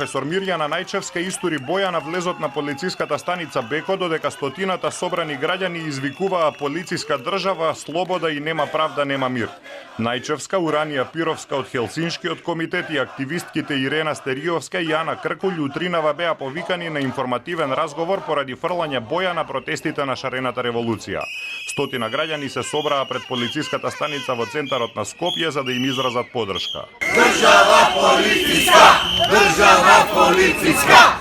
професор Мирјана Најчевска истури боја на влезот на полициската станица Беко, додека стотината собрани граѓани извикуваа полициска држава, слобода и нема правда, нема мир. Најчевска, Уранија Пировска од Хелсиншкиот комитет и активистките Ирена Стериовска и Јана Кркулј утринава беа повикани на информативен разговор поради фрлање боја на протестите на шарената револуција. Стотина граѓани се собраа пред полициската станица во центарот на Скопје за да им изразат поддршка. Држава полициска! Држава полициска!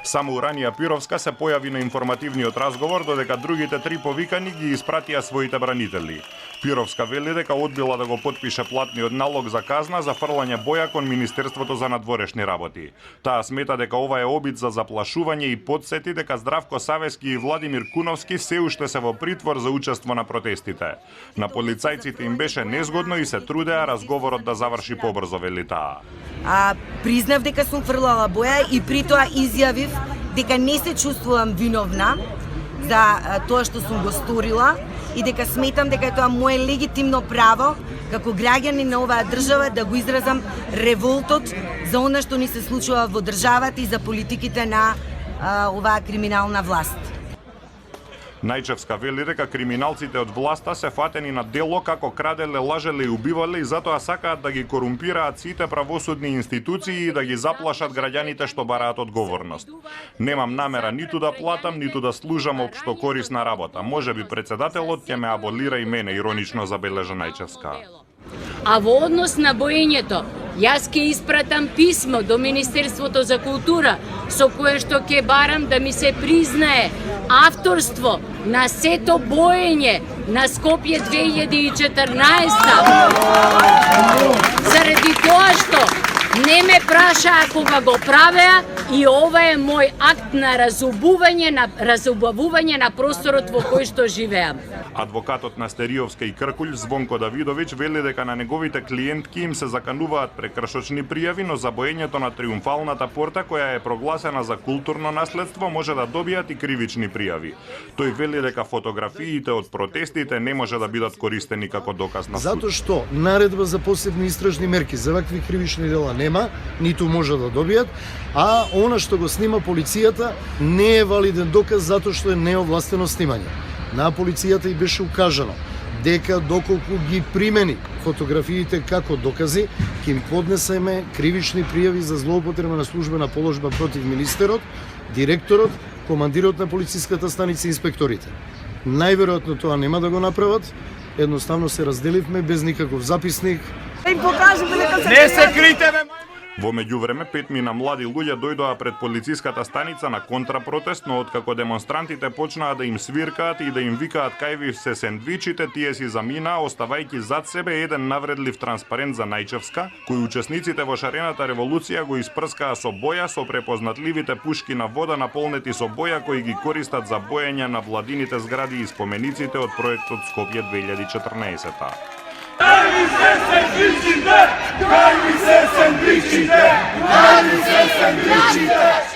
Само Уранија Пировска се појави на информативниот разговор, додека другите три повикани ги испратија своите бранители. Пировска вели дека одбила да го потпише платниот налог за казна за фрлање боја кон Министерството за надворешни работи. Таа смета дека ова е обид за заплашување и подсети дека Здравко Савески и Владимир Куновски се уште се во притвор за учество на протестите. На полицајците им беше незгодно и се трудеа разговорот да заврши побрзо, вели таа. Признав дека сум фрлала боја и при тоа изјавив дека не се чувствувам виновна за тоа што сум го сторила и дека сметам дека е тоа мое легитимно право како граѓанин на оваа држава да го изразам револтот за она што ни се случува во државата и за политиките на оваа криминална власт. Најчевска вели дека криминалците од власта се фатени на дело како краделе, лажеле и убивале и затоа сакаат да ги корумпираат сите правосудни институции и да ги заплашат граѓаните што бараат одговорност. Немам намера ниту да платам, ниту да служам општо корисна работа. Можеби председателот ќе ме аболира и мене, иронично забележа Најчевска. А во однос на боењето, јас ќе испратам писмо до Министерството за култура со кое што ќе барам да ми се признае авторство на сето боење на Скопје 2014. Заради тоа што не ме прашаа кога го правеа и ова е мој акт на разубавување на просторот во кој што живеам. Адвокатот на Стериовска и Кркулј Звонко Давидовиќ вели дека на неговите клиентки им се закануваат прекршочни пријави, но за боењето на Триумфалната порта, која е прогласена за културно наследство, може да добијат и кривични пријави. Тој вели дека фотографиите од протестите не може да бидат користени како доказ на суд. Затоа што наредба за посебни истражни мерки за вакви кривични дела нема, ниту може да добијат, а она што го снима полицијата не е валиден доказ затоа што е неовластено снимање. На полицијата и беше укажано дека доколку ги примени фотографиите како докази, ќе им поднесеме кривични пријави за злоупотреба на службена положба против министерот, директорот, командирот на полициската станица и инспекторите. Најверојатно тоа нема да го направат, едноставно се разделивме без никаков записник. Не се крите, бе! Во меѓувреме, 5 млади луѓе дојдоа пред полициската станица на контрапротест, но откако демонстрантите почнаа да им свиркаат и да им викаат кај ви се сендвичите, тие си заминаа, оставајќи зад себе еден навредлив транспарент за Најчевска, кој учесниците во шарената револуција го испрскаа со боја со препознатливите пушки на вода наполнети со боја кои ги користат за боење на владините згради и спомениците од проектот Скопје 2014. Daj mi se sandvičite! Daj mi se sandvičite! Daj mi se sandvičite!